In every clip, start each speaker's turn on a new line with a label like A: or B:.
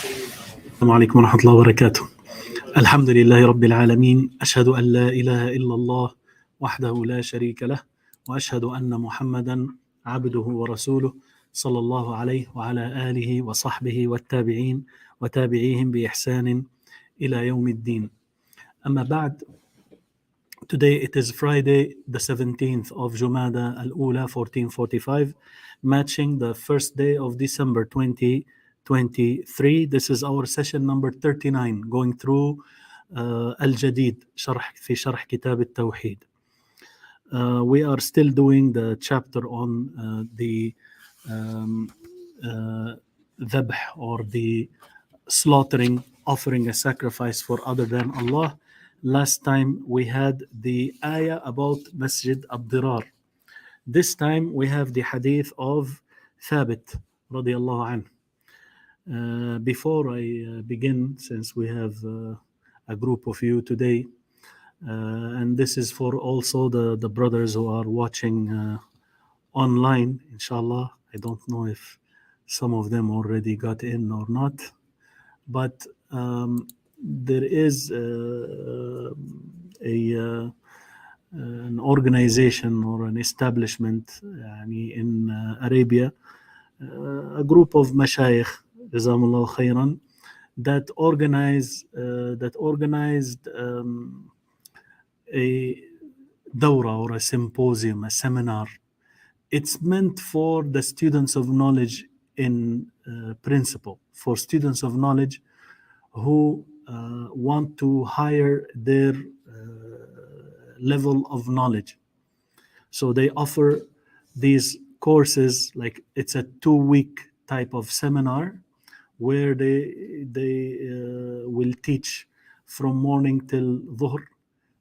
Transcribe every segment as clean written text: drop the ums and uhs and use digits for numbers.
A: السلام عليكم ورحمة الله وبركاته. الحمد لله رب العالمين، أشهد أن لا إله إلا الله وحده لا شريك له، وأشهد أن محمدا عبده ورسوله صلى الله عليه وعلى آله وصحبه والتابعين وتابعيهم بإحسان إلى يوم الدين. أما بعد, today it is Friday the 17th of Jumada Al-Uoola 1445, matching the first day of December 2023. This is our session number 39, going through Al-Jadeed, في شرح كتاب التوحيد. We are still doing the chapter on the dhabh, or the slaughtering, offering a sacrifice for other than Allah. Last time we had the ayah about Masjid Ad-Dirar. This time we have the hadith of Thabit radiyallahu anhu. Before I begin, since we have a group of you today, and this is for also the brothers who are watching online, inshallah. I don't know if some of them already got in or not, but there is an organization or an establishment in Arabia, a group of mashayikh, jazakumullahu khairan, that organized a dawra, or a symposium, a seminar. It's meant for the students of knowledge in principle, for students of knowledge who want to higher their level of knowledge. So they offer these courses, like it's a 2-week type of seminar where they will teach from morning till dhuhr,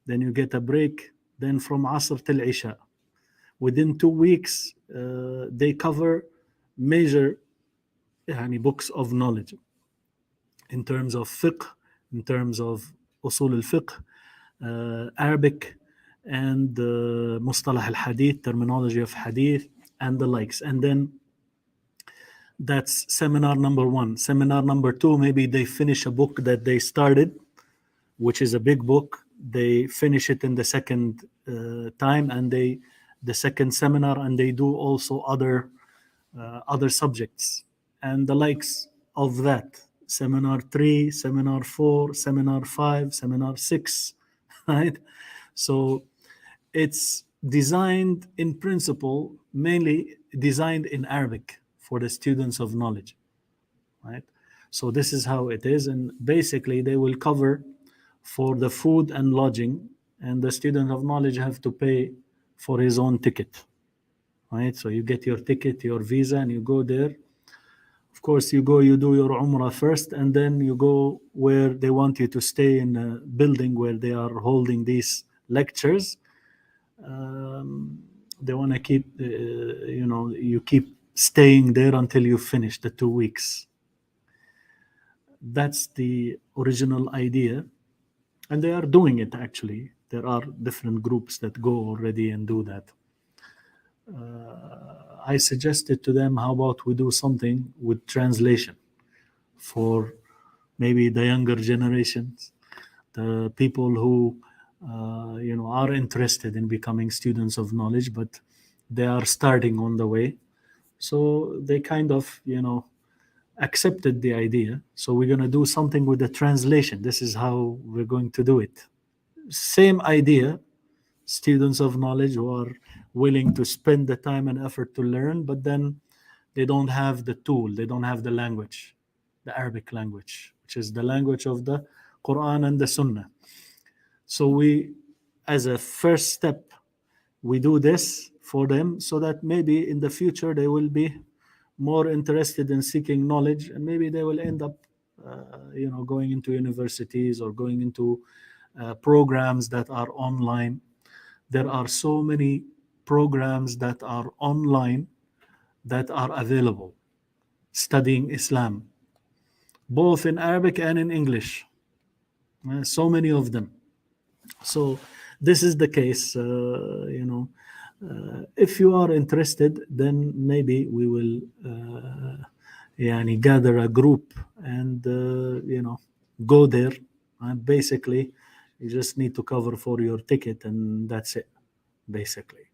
A: then you get a break, then from asr till isha. Within 2 weeks, they cover major books of knowledge in terms of fiqh, in terms of usul al-fiqh, Arabic, and mustalah al-hadith, terminology of hadith, and the likes. And then that's seminar number 1. Seminar number 2, maybe they finish a book that they started, which is a big book. They finish it in the second time, and the second seminar, and they do also other subjects and the likes of that. Seminar 3, Seminar 4, Seminar 5, Seminar 6, right? So it's designed in principle, mainly designed in Arabic for the students of knowledge, right? So this is how it is, and basically they will cover for the food and lodging, and the student of knowledge have to pay for his own ticket, right? So you get your ticket, your visa, and you go there. Of course, you go, you do your Umrah first, and then you go where they want you to stay, in a building where they are holding these lectures. They want to keep, you keep staying there until you finish the 2 weeks. That's the original idea. And they are doing it, actually. There are different groups that go already and do that. I suggested to them, how about we do something with translation for maybe the younger generations, the people who are interested in becoming students of knowledge, but they are starting on the way. So they kind of, accepted the idea. So we're going to do something with the translation. This is how we're going to do it. Same idea, students of knowledge who are willing to spend the time and effort to learn, but then they don't have the tool, they don't have the language, the Arabic language, which is the language of the Quran and the Sunnah. So we, as a first step, we do this for them so that maybe in the future they will be more interested in seeking knowledge, and maybe they will end up going into universities or going into programs that are online. There are so many programs that are online that are available, studying Islam, both in Arabic and in English. So many of them. So this is the case, if you are interested, then maybe we will يعني gather a group and go there, and basically you just need to cover for your ticket and that's it, basically.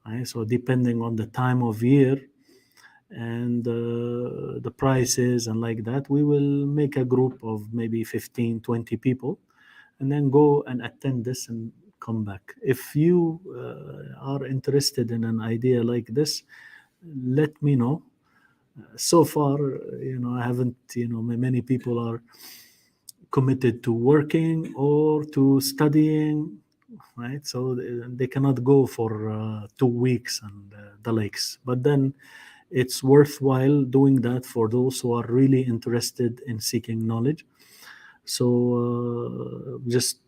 A: Right? So depending on the time of year and the prices and like that, we will make a group of maybe 15-20 people and then go and attend this and come back. If you are interested in an idea like this, let me know. So far, I haven't, many people are committed to working or to studying, right? So they cannot go for 2 weeks and the likes. But then it's worthwhile doing that for those who are really interested in seeking knowledge. So just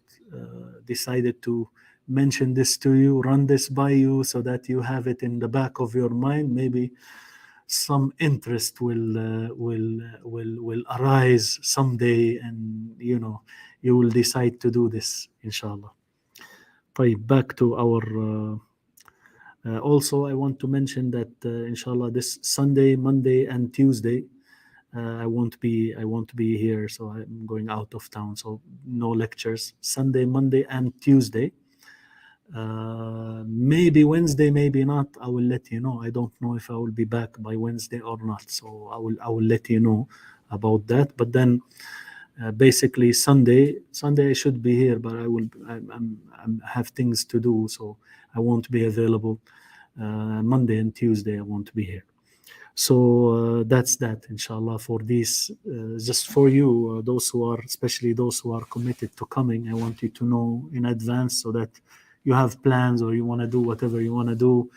A: decided to mention this to you, run this by you, so that you have it in the back of your mind. Maybe some interest will arise someday, and you will decide to do this, inshallah. طيب, back to our also I want to mention that inshallah this Sunday, Monday and Tuesday I won't be here, so I'm going out of town, so no lectures Sunday, Monday and Tuesday. Maybe Wednesday, maybe not. I will let you know. I don't know if I will be back by Wednesday or not, so I will let you know about that. But then basically Sunday I should be here, but I'm have things to do, so I won't be available. Monday and Tuesday I won't be here. So that's that, inshallah, for these, just for you, those who are, especially those who are committed to coming. I want you to know in advance, so that you have plans or you want to do whatever you want to do,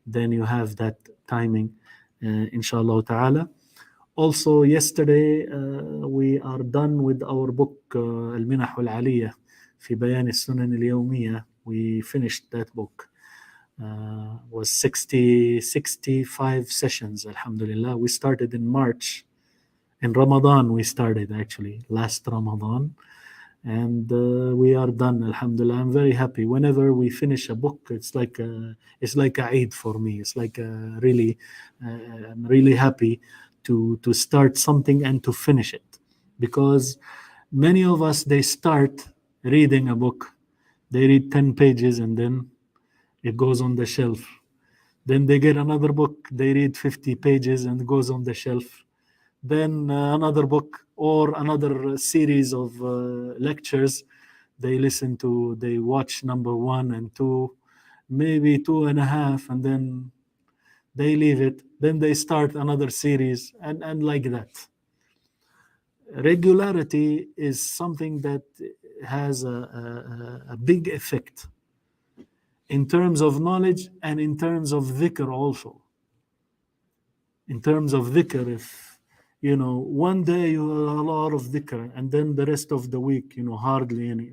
A: then you have that timing, inshallah ta'ala. Also, yesterday we are done with our book, المنح العالية في بيان السنن اليومية. We finished that book. Was 65 sessions, alhamdulillah. We started in March. In Ramadan we started, actually, last Ramadan. And we are done, alhamdulillah. I'm very happy. Whenever we finish a book, it's like a Eid for me. It's like really, I'm really happy to start something and to finish it. Because many of us, they start reading a book, they read 10 pages and then it goes on the shelf. Then they get another book, they read 50 pages and it goes on the shelf. Then another book or another series of lectures they listen to, they watch number 1 and 2, maybe 2.5, and then they leave it. Then they start another series, and like that. Regularity is something that has a big effect in terms of knowledge and in terms of dhikr also. In terms of dhikr, if one day you have a lot of dhikr and then the rest of the week hardly any,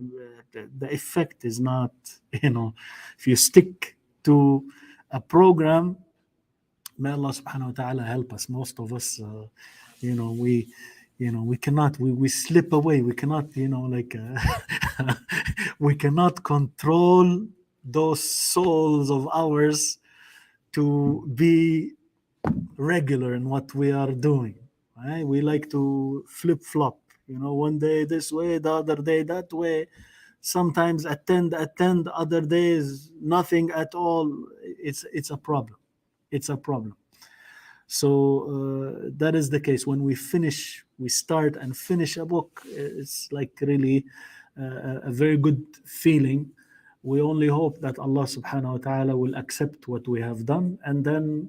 A: the effect is not, if you stick to a program, may Allah subhanahu wa ta'ala help us. Most of us we cannot, we slip away, we cannot we cannot control those souls of ours to be regular in what we are doing, right? We like to flip-flop, one day this way, the other day that way. Sometimes attend, other days nothing at all. It's a problem. So that is the case. When we start and finish a book, it's like really a very good feeling. We only hope that Allah subhanahu wa ta'ala will accept what we have done, and then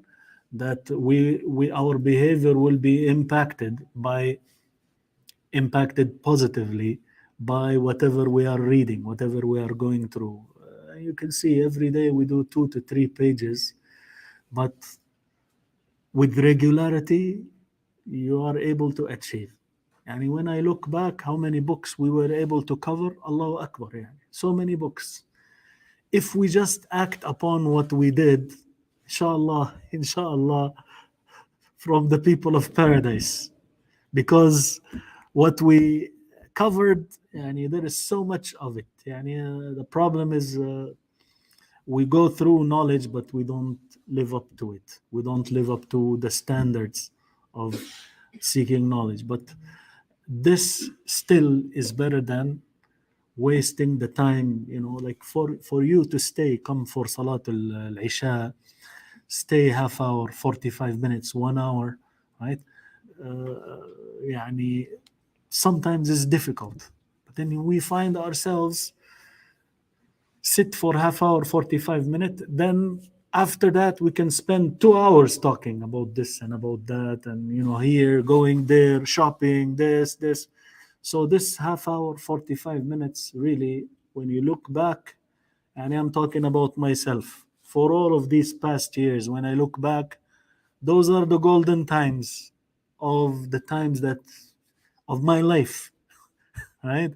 A: that our behavior will be impacted positively by whatever we are reading, whatever we are going through. You can see every day we do 2 to 3 pages, but with regularity you are able to achieve. And when I look back how many books we were able to cover, Allahu Akbar, so many books. If we just act upon what we did, inshallah, from the people of paradise, because what we covered, there is so much of it. The problem is we go through knowledge, but we don't live up to it. We don't live up to the standards of seeking knowledge. But this still is better than wasting the time, like for you to stay, come for Salat al-Isha, stay half hour, 45 minutes, 1 hour, right? يعني sometimes it's difficult, but then we find ourselves sit for half hour, 45 minutes, then after that we can spend 2 hours talking about this and about that, and here, going there, shopping, this. So this half hour, 45 minutes, really, when you look back, and I'm talking about myself, for all of these past years, when I look back, those are the golden times of the times that of my life, right?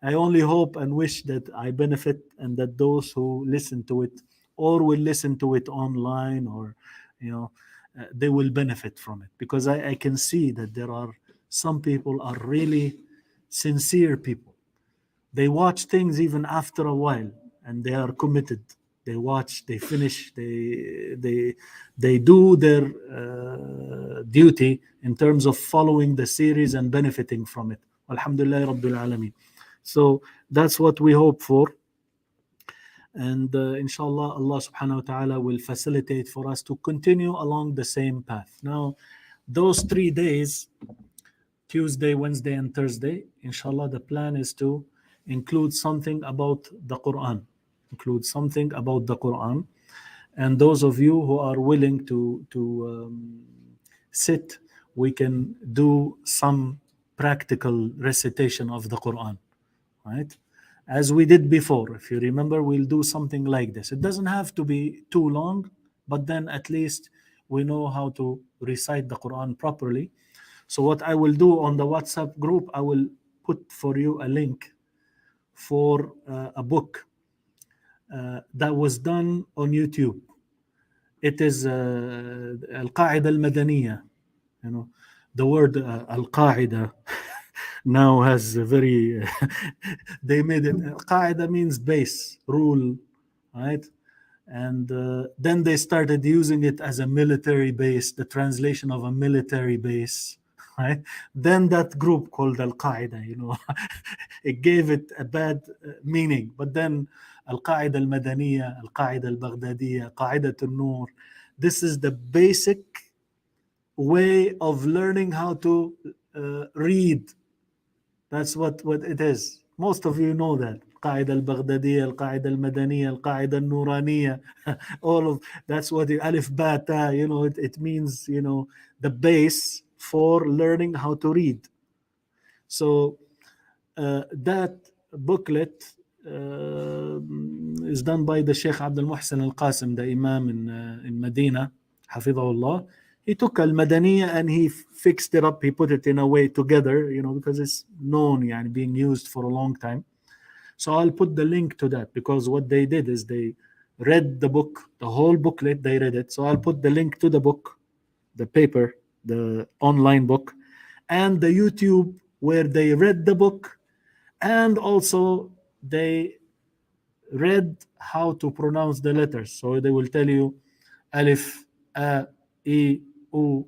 A: I only hope and wish that I benefit, and that those who listen to it or will listen to it online, or they will benefit from it, because I can see that there are some people are really sincere people. They watch things even after a while, and they are committed. They watch, they finish, they do their duty in terms of following the series and benefiting from it. Alhamdulillah Rabbil Alameen. So that's what we hope for. And inshallah, Allah subhanahu wa ta'ala will facilitate for us to continue along the same path. Now, those 3 days, Tuesday, Wednesday, and Thursday, inshallah, the plan is to include something about the Quran. And those of you who are willing to sit, we can do some practical recitation of the Quran, right? As we did before. If you remember, we'll do something like this. It doesn't have to be too long, but then at least we know how to recite the Quran properly. So what I will do on the WhatsApp group, I will put for you a link for a book that was done on YouTube. It is Al-Qa'ida Al-Madaniyya. The word Al-Qa'ida now has a very they made it, Qaida means base, rule, right? And then they started using it as a military base, the translation of a military base, right? Then that group called Al-Qaida, it gave it a bad meaning. But then Al-Qaida Al-Madaniyya, Al-Qaida Al-Baghdadiyya, Qa'idat Al-Nur, this is the basic way of learning how to read. That's what it is. Most of you know that. Qaida al-Baghdadiyya, al-Qaida al-Madaniyya, al-Qaida al-Nuraniyya, all of that's what the alif bata, it means, the base for learning how to read. So that booklet is done by the Sheikh Abdul Muhsin al-Qasim, the Imam in Medina, Hafidhahullah. He took Al-Madaniyya and he fixed it up. He put it in a way together, because it's known, being used for a long time. So I'll put the link to that, because what they did is they read the book, the whole booklet, they read it. So I'll put the link to the book, the paper, the online book, and the YouTube where they read the book, and also they read how to pronounce the letters. So they will tell you Alif, A, E, U,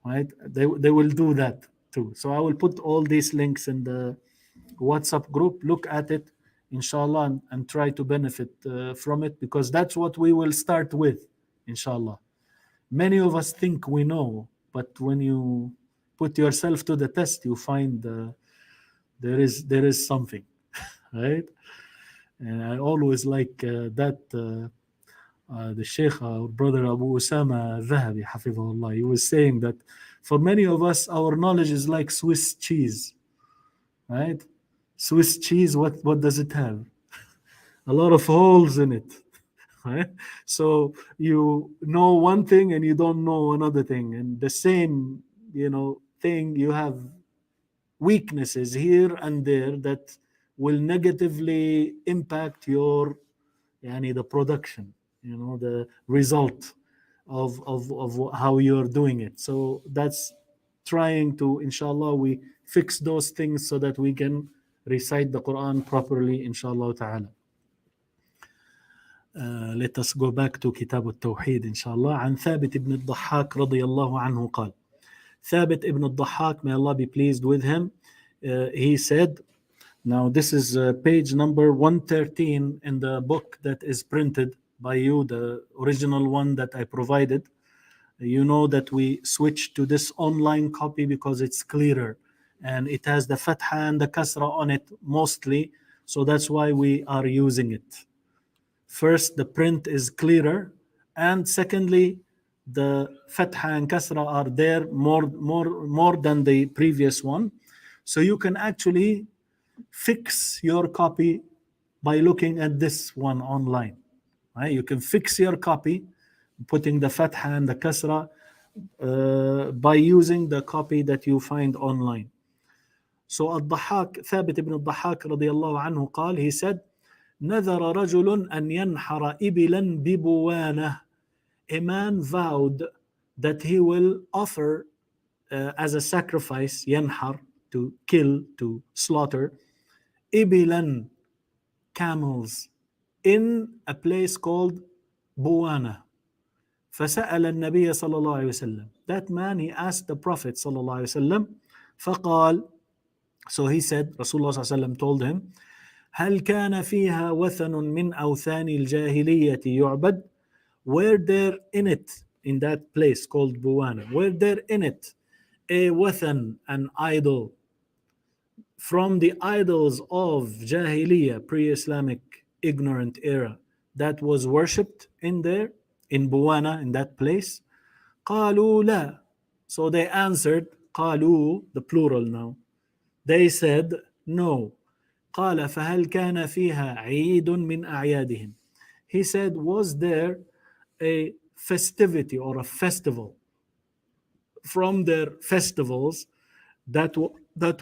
A: right? They will do that too. So I will put all these links in the WhatsApp group. Look at it, inshallah, and try to benefit from it, because that's what we will start with, inshallah. Many of us think we know, but when you put yourself to the test, you find there is something, right? And I always like that. The Sheikh, our brother Abu Usama Zahabi, Hafidhahullah, he was saying that for many of us, our knowledge is like Swiss cheese, right? Swiss cheese, what does it have? A lot of holes in it, right? So you know one thing and you don't know another thing, and the same, thing, you have weaknesses here and there that will negatively impact your, the production, the result of how you're doing it. So that's trying to, inshallah, we fix those things so that we can recite the Quran properly, inshallah ta'ala. Let us go back to كتاب التوحيد inshallah. عن ثابت بن الضحاك رضي الله عنه قال Thabit ibn al-Dhahhak, may Allah be pleased with him, he said, now this is page number 113 in the book that is printed by you, the original one that I provided. You know that we switched to this online copy because it's clearer and it has the fatha and the kasra on it mostly, so that's why we are using it. First, the print is clearer, and secondly, the fatha and kasra are there more than the previous one, so you can actually fix your copy by looking at this one online. Right? You can fix your copy putting the fatha and the kasra by using the copy that you find online. So الضحاك ثابت ibn الضحاك رضي الله عنه قال, he said, نذر رجل أن ينحر إبلا ببوانة. A man vowed that he will offer as a sacrifice, ينحر, to kill, to slaughter, إبلا, camels, in a place called Buwana. فسأل النبي صلى الله عليه وسلم. That man, he asked the Prophet صلى الله عليه وسلم. فقال, so he said, Rasulullah صلى الله عليه وسلم told him, هل كان فيها وثن من أوثان الجاهلية يعبد? Were there in it, in that place called Buwana, were there in it a wathan, an idol, from the idols of Jahiliyyah, pre-Islamic ignorant era, that was worshipped in there, in Buwana, in that place? قالوا لا. So they answered, قالوا, the plural now. They said, no. قال فهل كان فيها عيد من أعيادهم? He said, was there a festivity or a festival from their festivals that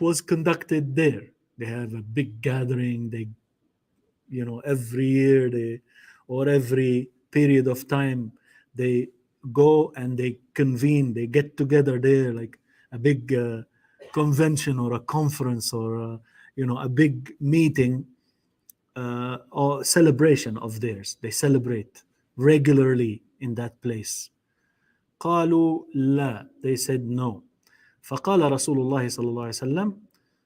A: was conducted there? They have a big gathering, they, every year or every period of time, they go and they convene, they get together there, like a big convention or a conference or a big meeting or celebration of theirs. They celebrate regularly in that place. قالوا لا. They said no. فقال رسول الله صلى الله عليه وسلم.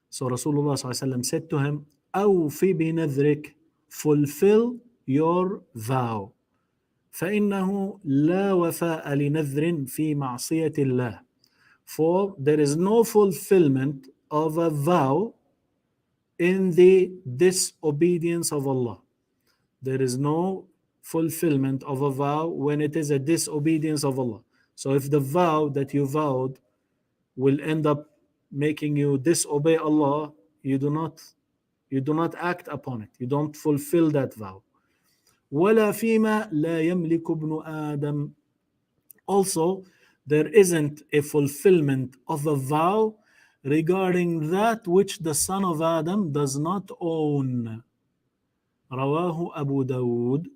A: So Rasulullah صلى الله عليه وسلم said to him, أوف بنذرك, fulfill your vow. فإنه لا وفاء لنذر في معصية الله. For there is no fulfillment of a vow in the disobedience of Allah. There is no fulfillment of a vow when it is a disobedience of Allah. So if the vow that you vowed will end up making you disobey Allah, you do not act upon it. You don't fulfill that vow. ولا فيما لا يملك ابن آدم. Also, there isn't a fulfillment of a vow regarding that which the son of Adam does not own. رواه أبو داود,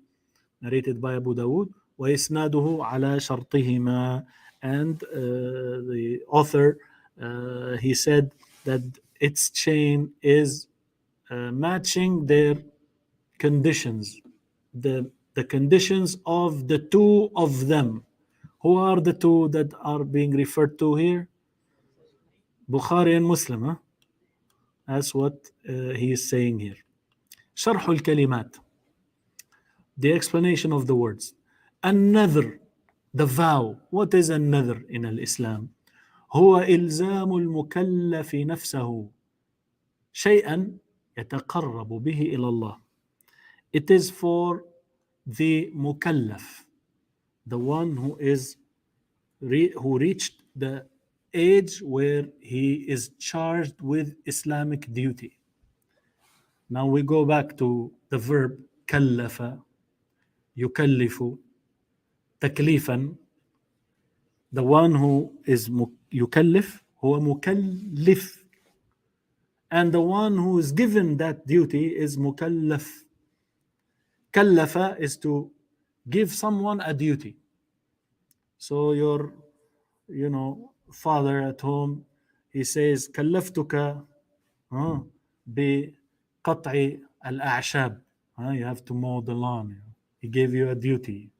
A: narrated by Abu Dawood, وإسناده على شرطهما. And the author, he said that its chain is matching their conditions, the conditions of the two of them. Who are the two that are being referred to here? Bukhari and Muslim. Huh? That's what he is saying here. شرح الكلمات, the explanation of the words. النذر, the vow. What is النذر in Islam? هو إلزام المكلف نفسه شيئا يتقرب به إلى الله. It is for the mukallaf, the one who reached the age where he is charged with Islamic duty. Now we go back to the verb كلف, يكلف, تكليفا. The one who is يكلف هو مكلف, and the one who is given that duty is mukallaf. Kallafa is to give someone a duty. So your father at home, he says كلفتك بقطع الأعشاب, you have to mow the lawn. He gave you a duty.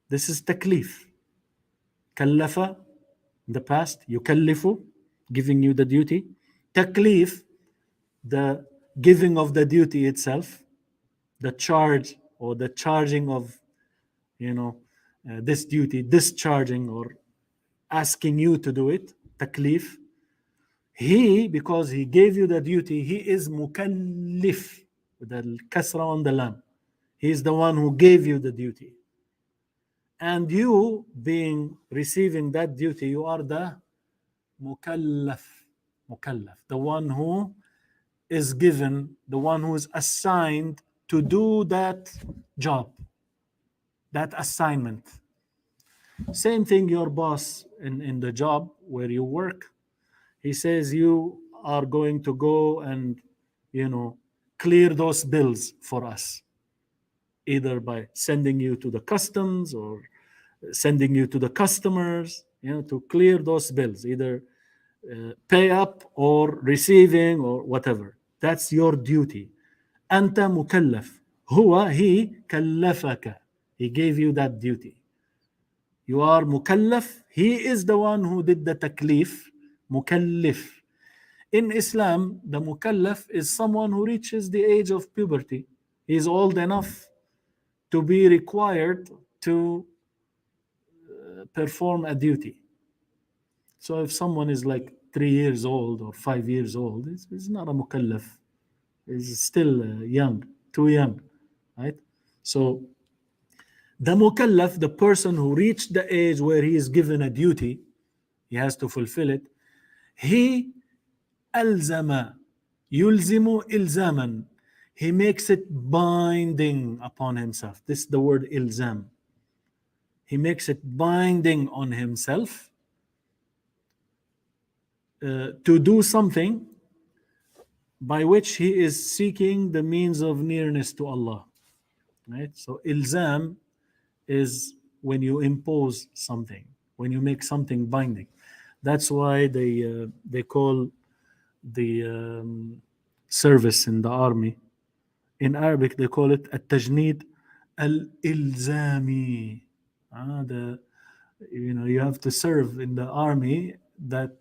A: This is taklif. كلف in the past. يكلف, giving you the duty. تكليف, the giving of the duty itself, the charge or the charging of, this duty, discharging or asking you to do it. تكليف. He, because he gave you the duty, he is mukallif, with the kasra on the lam. He is the one who gave you the duty. And you, receiving that duty, you are the mukallaf, the one who is given, the one who is assigned to do that job, that assignment. Same thing, your boss in the job where you work, he says you are going to go and, clear those bills for us, either by sending you to the customs or sending you to the customers, to clear those bills, either pay up or receiving or whatever. That's your duty. أنت مكلف. he كلفك. He gave you that duty. You are mukallaf. He is the one who did the taklif. Mukallif. In Islam, the mukallaf is someone who reaches the age of puberty. He is old enough to be required to perform a duty. So if someone is like 3 years old or 5 years old, it's not a mukallaf. He's still young, too young, right? So the mukallaf, the person who reached the age where he is given a duty, he has to fulfill it. He ألزم, يلزم إلزاما. He makes it binding upon himself. This is the word ilzam. He makes it binding on himself to do something by which he is seeking the means of nearness to Allah. Right? So ilzam is when you impose something, when you make something binding. That's why they call the service in the army, in Arabic they call it at-Tajneed al-Ilzami. You have to serve in the army that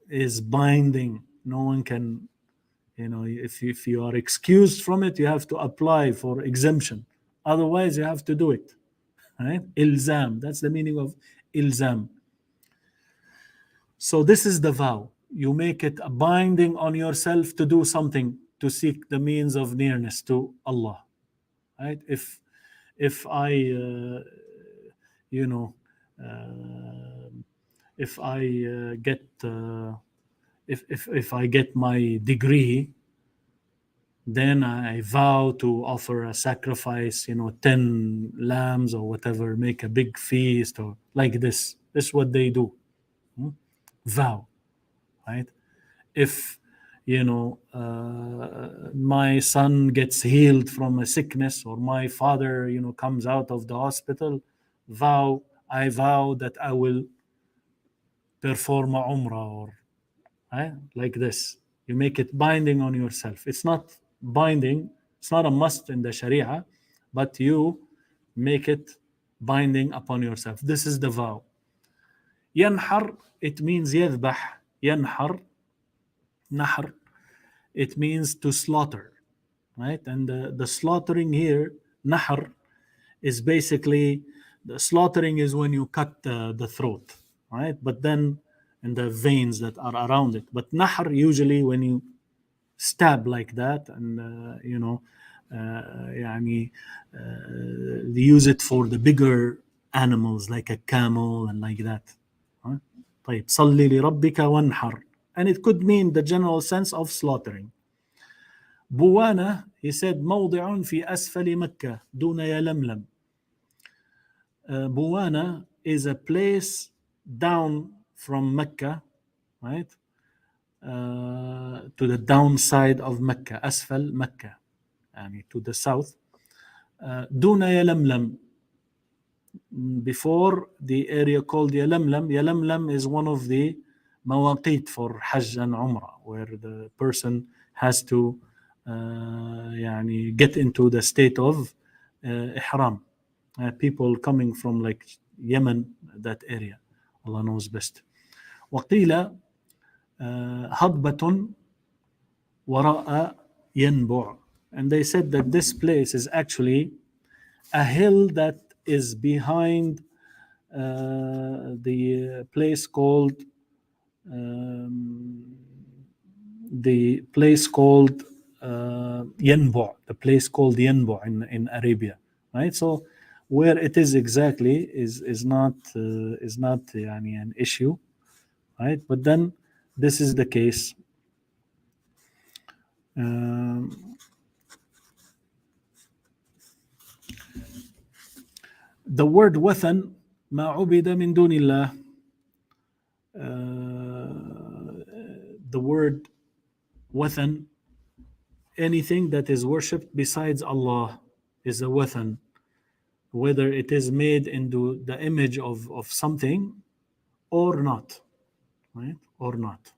A: is binding. No one can, if you are excused from it, you have to apply for exemption. Otherwise, you have to do it. Right? Ilzam. That's the meaning of ilzam. So this is the vow. You make it a binding on yourself to do something, to seek the means of nearness to Allah. Right? If I, if I get if I get my degree, then I vow to offer a sacrifice, 10 lambs or whatever, make a big feast or like this. This is what they do. Vow, right? If, my son gets healed from a sickness, or my father, comes out of the hospital, I vow that I will perform a umrah, or right? Like this. You make it binding on yourself. It's not binding, it's not a must in the Sharia, but you make it binding upon yourself. This is the vow. Yanhar, it means yadbah. Yanhar, nahr, it means to slaughter, right? And the slaughtering here, nahr, is basically, the slaughtering is when you cut the throat, right? But then, and the veins that are around it. But nahr, usually when you stab like that, and they use it for the bigger animals like a camel and like that. طيب صلي لربك وانحر, and it could mean the general sense of slaughtering. بوانة, he said, موضع في أسفل مكة دون يلملم. Buwana is a place down from Mecca, right? To the downside of Mecca, أسفل مكة, to the south. دون يلملم, before the area called Yalamlam. Yalamlam is one of the mawaqit for Hajj and Umrah, where the person has to get into the state of ihram. People coming from like Yemen, that area, Allah knows best. وقيل هضبة وراء ينبع. And they said that this place is actually a hill that is behind the place called Yanbu', the place called Yanbu' in Arabia, right? So where it is exactly is not يعني an issue, right? But then this is the case. The word wathan ما عبد من دون الله. The word wathan, anything that is worshipped besides Allah, is a wathan, whether it is made into the image of something or not, right? Or not.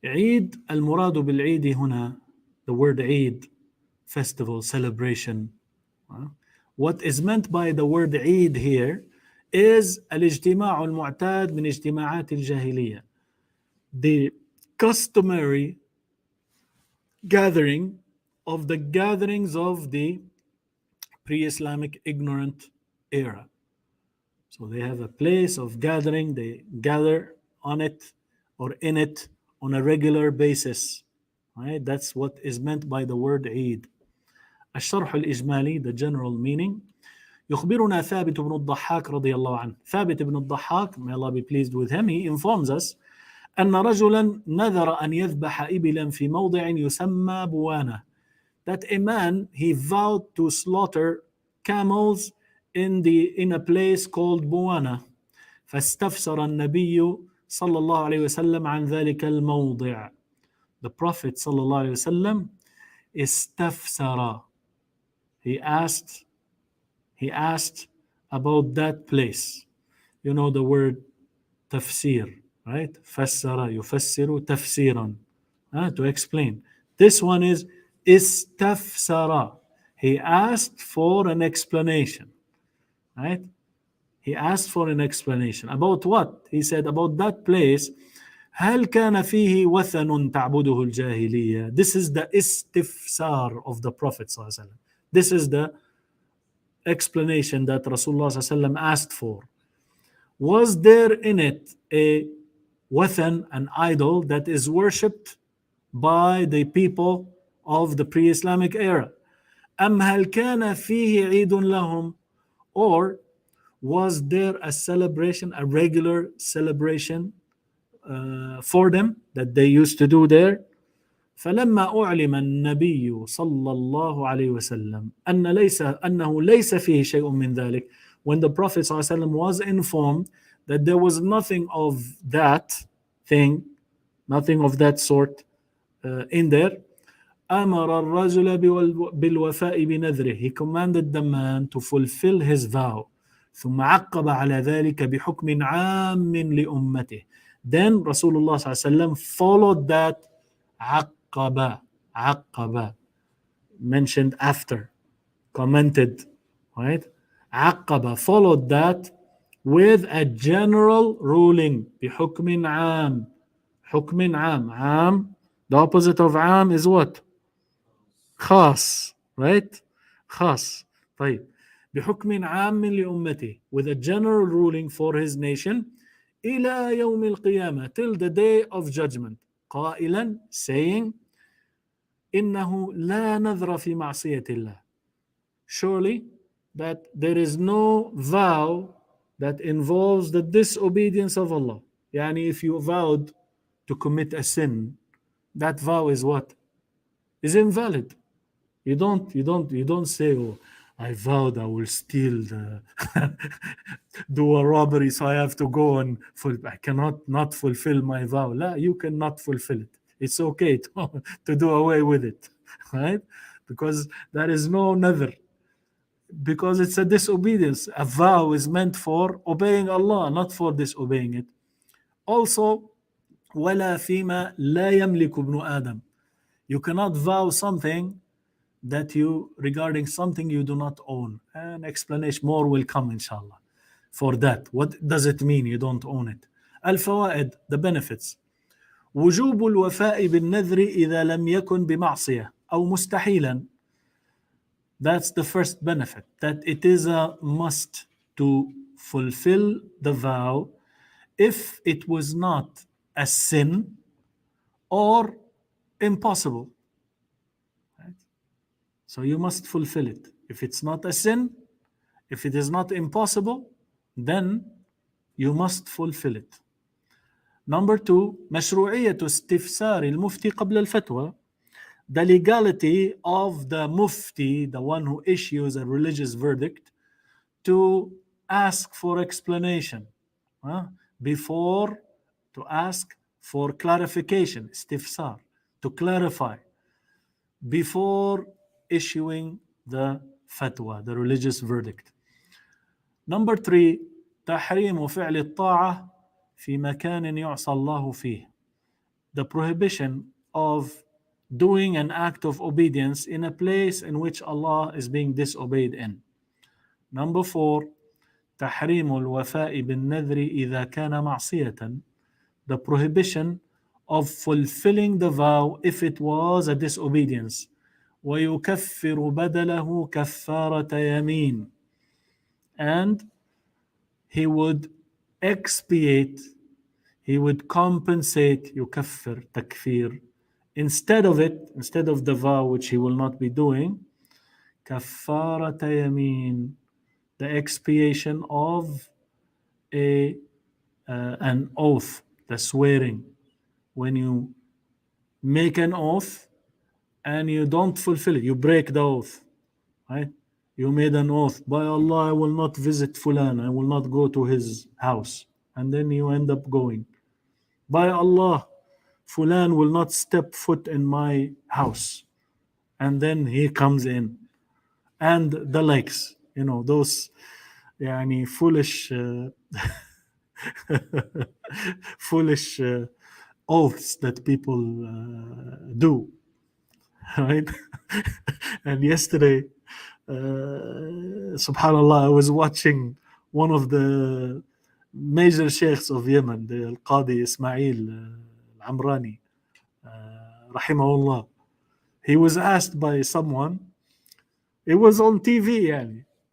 A: عيد, المراد بالعيد هنا, the word عيد, festival, celebration. What is meant by the word عيد here is الاجتماع المعتاد من اجتماعات الجاهلية, the customary gathering of the gatherings of the pre-Islamic ignorant era. So they have a place of gathering, they gather on it or in it on a regular basis, right? That's what is meant by the word Eid. الشرح الإجمالي, the general meaning. يخبرنا ثابت بن الضحاك رضي الله عنه. ثابت بن الضحاك, may Allah be pleased with him, he informs us أن رجلا نذر أن يذبح إبلا في موضع يسمى بوانة. That a man, he vowed to slaughter camels in a place called Buwana. فاستفسر النبي صلى الله عليه وسلم عن ذلك الموضع. The Prophet صلى الله عليه وسلم استفسر. He asked about that place. You know the word tafsir, right? فسر يفسر تفسيرا, to explain. This one is استفسر. He asked for an explanation, right? He asked for an explanation. About what? He said about that place. هل كان فيه وثن تعبده الجاهلية? This is the istifsar of the Prophet صلى الله عليه وسلم. This is the explanation that Rasulullah صلى الله عليه وسلم asked for. Was there in it a wathan, an idol that is worshipped by the people of the pre-Islamic era? أم هل كان فيه عيد لهم? Or was there a celebration, a regular celebration for them that they used to do there? فلما أعلم النبي صلى الله عليه وسلم أنه ليس فيه شيء من ذلك, when the Prophet صلى الله عليه وسلم was informed that there was nothing of that thing, nothing of that sort in there, أمر الرجل بالوفاء بنذره. He commanded the man to fulfill his vow. ثم عقب على ذلك بحكم عام لأمته. Then Rasulullah صلى الله عليه وسلم followed that عقب mentioned after, commented, right? عقب, followed that with a general ruling. بحكم عام. حكم عام. عام, the opposite of عام is what? خاص, right? خاص. طيب. بحكم عام لأمته, with a general ruling for his nation, إلى يوم القيامة, till the day of judgment. قائلا, saying, إنه لا نذر في معصية الله. Surely that there is no vow that involves the disobedience of Allah. Yani if you vowed to commit a sin, that vow is what? Is invalid. You don't say, oh, I vowed I will steal do a robbery, so I have to go and I cannot not fulfill my vow. La, you cannot fulfill it. It's okay to do away with it, right? Because there is no nadhr. Because it's a disobedience. A vow is meant for obeying Allah, not for disobeying it. Also, وَلَا فِيمَا لَا يَمْلِكُ ابْنُ آدَمَ. You cannot vow something that regarding something you do not own. An explanation more will come, inshallah. for that. What does it mean you don't own it? الفوائد, the benefits. وجوب الوفاء بالنذر إذا لم يكن بمعصية أو مستحيلا. That's the first benefit, that it is a must to fulfill the vow if it was not a sin or impossible. Right? So you must fulfill it. If it's not a sin, if it is not impossible, then you must fulfill it. Number 2, مشروعية استفسار المفتي قبل الفتوى. The legality of the mufti, the one who issues a religious verdict, to ask for explanation before, to ask for clarification, استفسار, to clarify before issuing the fatwa, the religious verdict. Number 3, تحريم فعل الطاعة في مكان يعصى الله فيه. The prohibition of doing an act of obedience in a place in which Allah is being disobeyed in. Number 4, تحريم الوفاء بالنذر إذا كان معصية. The prohibition of fulfilling the vow if it was a disobedience. ويكفر بدله كفارة يمين. And he would expiate, he would compensate, يكفر, تكفير, instead of it, instead of the vow which he will not be doing, كفارة يمين, the expiation of an oath, the swearing. When you make an oath and you don't fulfill it, you break the oath, right? You made an oath, by Allah, I will not visit Fulan, I will not go to his house. And then you end up going. By Allah, Fulan will not step foot in my house. And then he comes in. And the likes, you know, those foolish foolish oaths that people do, right? And yesterday, subhanallah, I was watching one of the major sheikhs of Yemen, the Al-Qadi Ismail Al-Amrani, rahimahullah. He was asked by someone, it was on TV,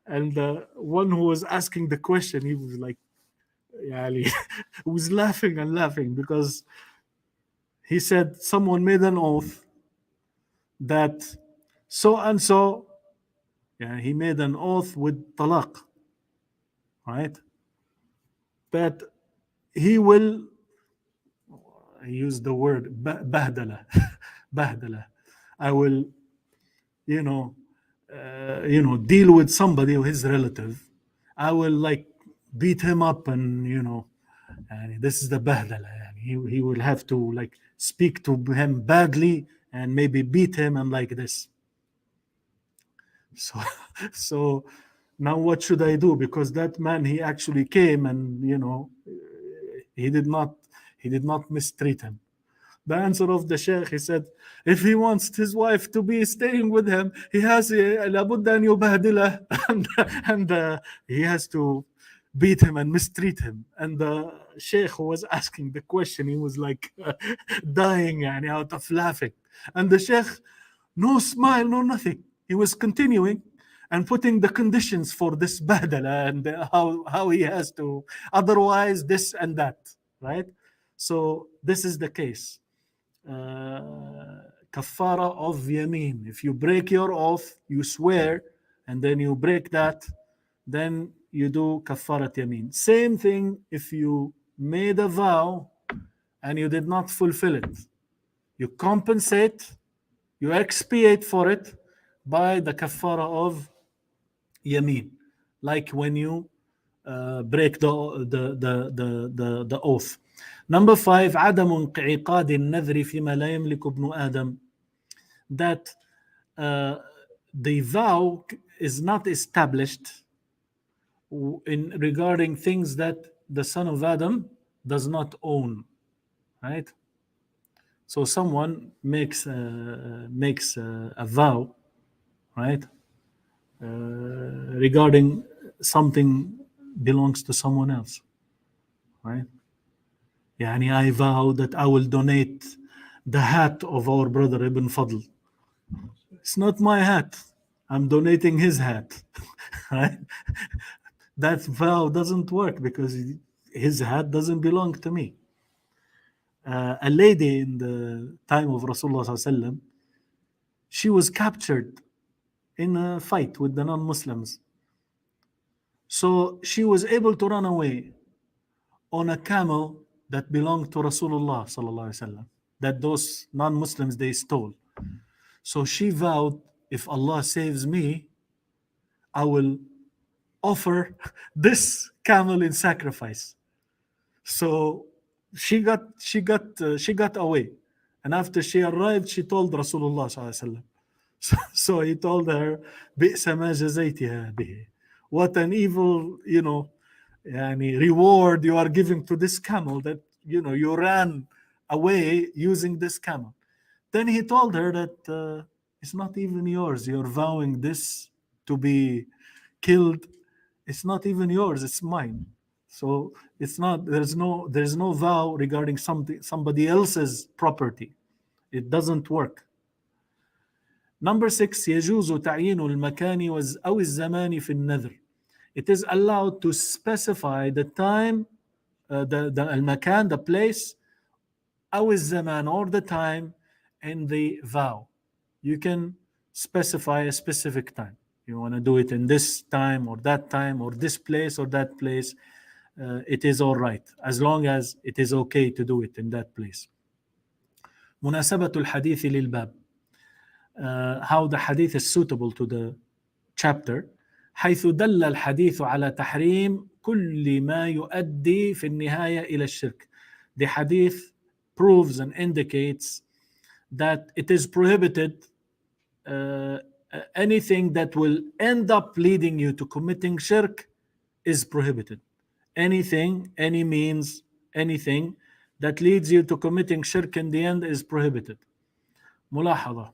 A: and the one who was asking the question, he was like, was laughing and laughing, because he said someone made an oath that so and so, he made an oath with talaq, right? That he will, he used the word bahdala, bahdala. I will, deal with somebody or his relative. I will like beat him up, and and this is the bahdala. He will have to like speak to him badly and maybe beat him and like this. So now what should I do? Because that man, he actually came and he did not mistreat him. The answer of the sheikh, he said, if he wants his wife to be staying with him, he has لابد أن يبهدله, and he has to beat him and mistreat him. And the sheikh who was asking the question, he was like dying out of laughing. And the sheikh, no smile, no nothing. He was continuing and putting the conditions for this bahdala and how he has to, otherwise this and that, right? So this is the case. Kafara of yamin. If you break your oath, you swear, and then you break that, then you do kafarat yamin. Same thing if you made a vow and you did not fulfill it. You compensate, you expiate for it by the kafara of yamin, like when you break the oath. Number 5, عدم انعقاد النذر فيما لا يملك ابن آدم. That the vow is not established in regarding things that the son of Adam does not own, right? So someone makes a vow, right, regarding something belongs to someone else, right? Yani I vow that I will donate the hat of our brother Ibn Fadl. It's not my hat. I'm donating his hat. Right? That vow doesn't work because his hat doesn't belong to me. A lady in the time of Rasulullah sallallahu alaihi wasallam, she was captured in a fight with the non-Muslims. So she was able to run away on a camel that belonged to Rasulullah sallallahu alaihi wasallam, that those non-Muslims they stole. So she vowed, if Allah saves me, I will offer this camel in sacrifice. So she got away, and after she arrived, she told Rasulullah sallallahu alaihi wasallam. So he told her, بئس ما جزيتها به. What an evil, reward you are giving to this camel, that you ran away using this camel. Then he told her that it's not even yours. You're vowing this to be killed. It's not even yours. It's mine. So it's not. There's no vow regarding somebody else's property. It doesn't work. Number 6, يجوز تعيين المكان أو الزمان في النذر. It is allowed to specify the time, the المكان, the place, أو الزمان, or the time in the vow. You can specify a specific time. You want to do it in this time or that time or this place or that place. It is all right as long as it is okay to do it in that place. مناسبة الحديث للباب. How the hadith is suitable to the chapter. حيث دل الحديث على تحريم كل ما يؤدي في النهاية إلى الشرك. The hadith proves and indicates that it is prohibited, anything that will end up leading you to committing shirk is prohibited. Anything, any means, anything that leads you to committing shirk in the end is prohibited. ملاحظة.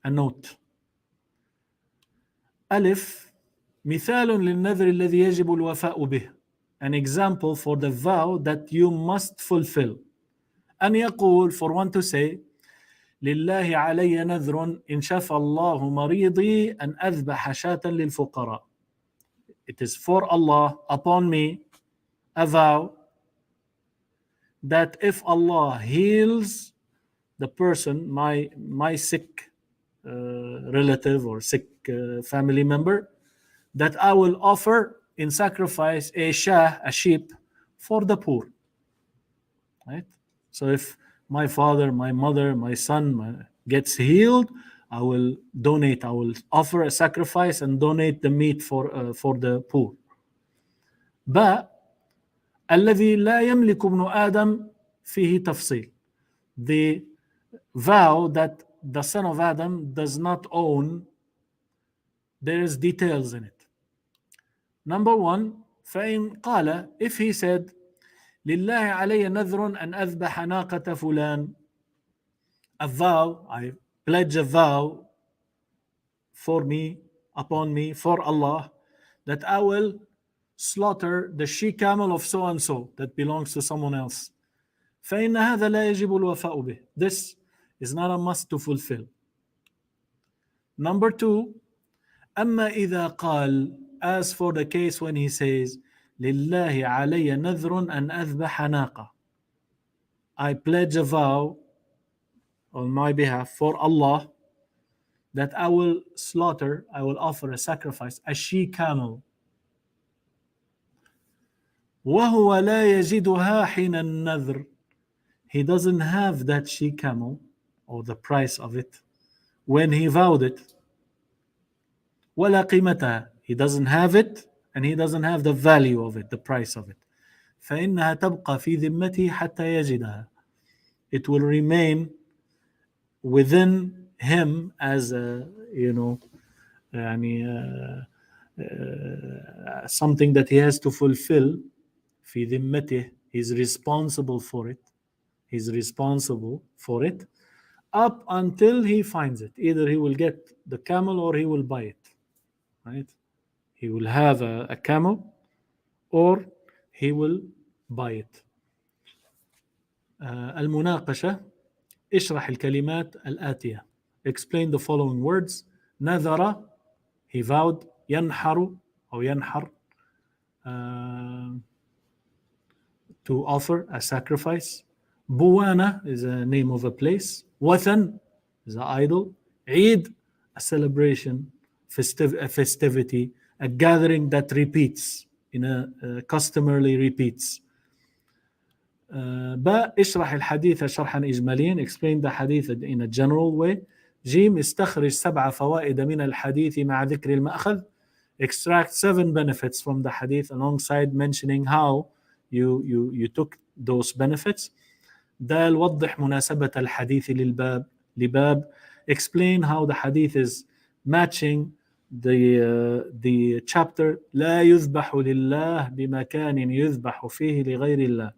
A: A note. ألف مثال للنذر الذي يجب الوفاء به. An example for the vow that you must fulfill. أن يقول, for one to say, لله علي نذر إن شفى الله مريضي أن أذبح شاة للفقراء. It is for Allah, upon me, a vow that if Allah heals the person, my sick relative or sick family member, that I will offer in sacrifice a shah, a sheep, for the poor. Right? So if my father, my mother, my son gets healed, I will offer a sacrifice and donate the meat for the poor. But الذي لا يملك ابن آدم فيه تفصيل. The vow that the son of Adam does not own, there is details in it. Number 1, فإن قال, if he said, لله علي نذر أن أذبح ناقة فلان, a vow, I pledge a vow for me, upon me, for Allah, that I will slaughter the she-camel of so-and-so that belongs to someone else. فإن هذا لا يجب الوفاء به. This is not a must to fulfill. Number 2, أما إذا قال, as for the case when he says, لله علي نذر أن أذبح ناقة, I pledge a vow on my behalf for Allah that I will slaughter, I will offer a sacrifice, a she-camel. وهو لا يجدها حين النذر. He doesn't have that she-camel or the price of it when he vowed it. ولا قيمتها. He doesn't have it and he doesn't have the value of it, the price of it. فإنها تبقى في ذمته حتى يجدها. It will remain within him as a, something that he has to fulfill. في ذمته, he's responsible for it. He's responsible for it up until he finds it. Either he will get the camel or he will buy it. Right? He will have a camel or he will buy it. المناقشة. اشرح الكلمات الآتية. Explain the following words. نذر, he vowed. ينحر أو ينحر, to offer a sacrifice. بوانا is a name of a place. وثن is an idol. عيد, a celebration, a festivity, a gathering that repeats in a customarily repeats. باء اشرح الحديث شرحا إجماليا. Explain the hadith in a general way. جيم استخرج 7 فوائد من الحديث مع ذكر المأخذ. Extract 7 benefits from the hadith alongside mentioning how you took those benefits. دال وضح مناسبة الحديث لباب. Explain how the hadith is matching the chapter. لا يذبح لله بمكان يذبح فيه لغير الله.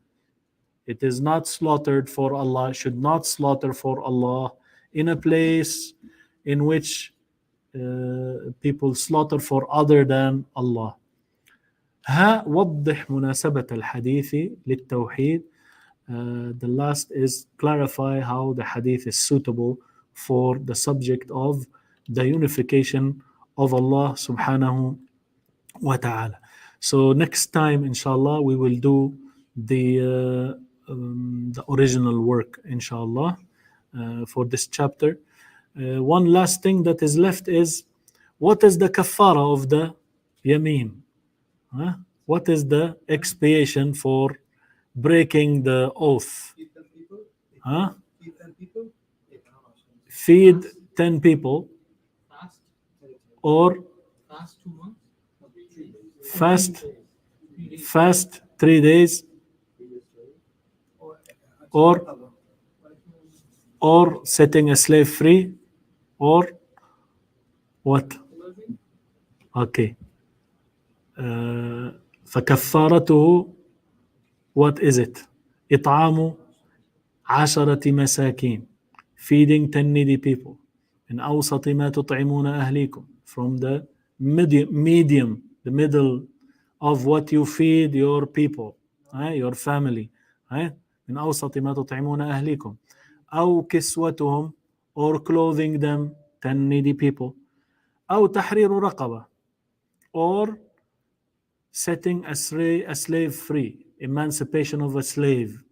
A: It is not slaughtered for Allah, should not slaughter for Allah in a place in which people slaughter for other than Allah. ها وضح مناسبة الحديث للتوحيد. The last is clarify how the hadith is suitable for the subject of the unification of Allah subhanahu wa ta'ala. So next time, inshallah, we will do the original work, inshallah, for this chapter. One last thing that is left is, what is the kafara of the yameen? What is the expiation for breaking the oath? Feed 10 people, or fast 3 days, or setting a slave free, or what? Okay. فكفارته, what is it? إطعام 10 مساكين, feeding 10 needy people. من أوسط ما تطعمون أهليكم, from the medium, the middle of what you feed your people, your family. من أوسط ما تطعمون أهليكم. أو كسوتهم, or clothing them, 10 needy people. أو تحرير رقبة, or setting a slave free, emancipation of a slave.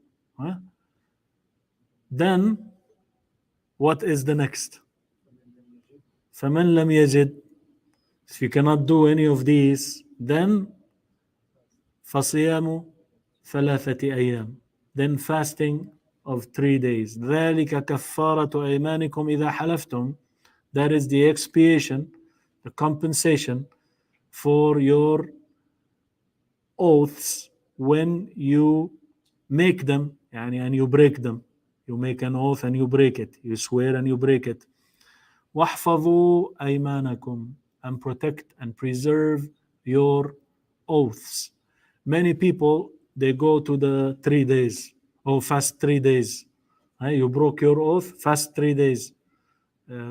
A: Then what is the next? فمن لم يجد, if you cannot do any of these, then فصيام 3 أيام, then fasting of 3 days. ذلك كفارة أيمانكم إذا حلفتم. That is the expiation, the compensation for your oaths when you make them, and you break them. You make an oath and you break it. You swear and you break it. واحفظوا أيمانكم, and protect and preserve your oaths. Many people, they go to the 3 days, or fast 3 days. You broke your oath, fast 3 days.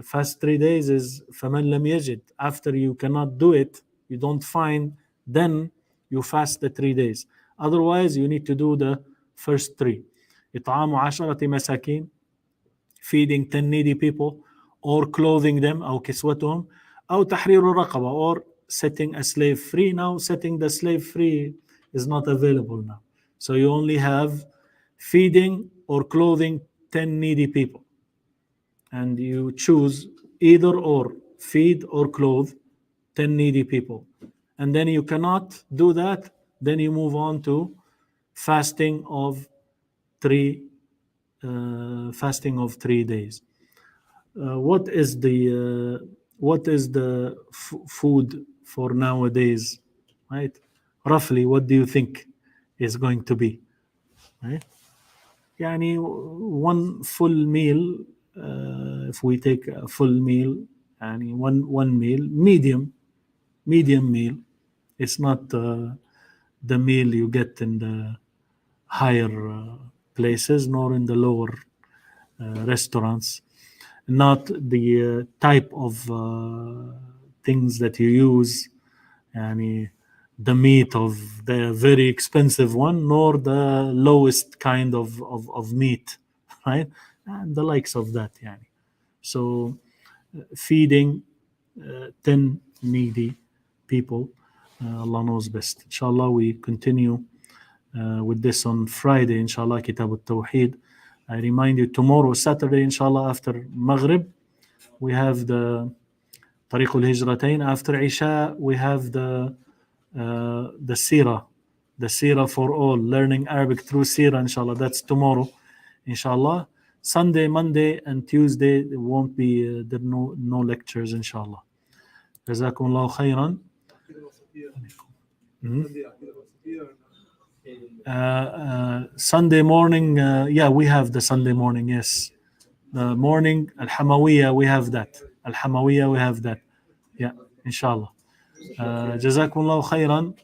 A: Fast 3 days is فمن لم يجد. After you cannot do it, you don't find, then you fast the 3 days. Otherwise, you need to do the first 3. إطعام 10 مساكين, feeding 10 needy people, or clothing them, أو كسوتهم, أو تحرير رقبة, or setting a slave free. Now, setting the slave free is not available now. So you only have feeding or clothing 10 needy people. And you choose either or, feed or clothe 10 needy people. And then you cannot do that, then you move on to fasting of 3 days. What is the food for nowadays, right? Roughly, what do you think is going to be, right? يعني one full meal, if we take a full meal, يعني one meal, medium meal. It's not the meal you get in the higher places, nor in the lower restaurants. Not the type of things that you use, يعني the meat of the very expensive one, nor the lowest kind of meat, right? And the likes of that, yani. So feeding 10 needy people, Allah knows best. Inshallah, we continue with this on Friday, inshallah, Kitab at-Tawheed. I remind you, tomorrow, Saturday, inshallah, after Maghrib, we have the Tariq al-Hijratain. After Isha, we have the Seerah, the Seerah for all, learning Arabic through Seerah, inshallah. That's tomorrow, inshallah. Sunday, Monday, and Tuesday, there won't be, there no lectures, inshallah. جزاكم الله خيرا. Sunday morning, yeah, we have the Sunday morning, yes. The morning, Al-Hamawiyya, we have that. Al-Hamawiyya, we have that. Yeah, inshallah. جزاكم الله خيرا.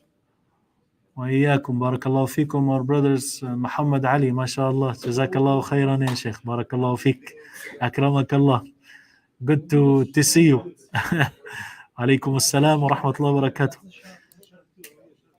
A: وإياكم بارك الله فيكم. Our brothers محمد علي ما شاء الله جزاك الله خيرا يا شيخ بارك الله فيك أكرمك الله. Good to see you. عليكم السلام ورحمة الله وبركاته.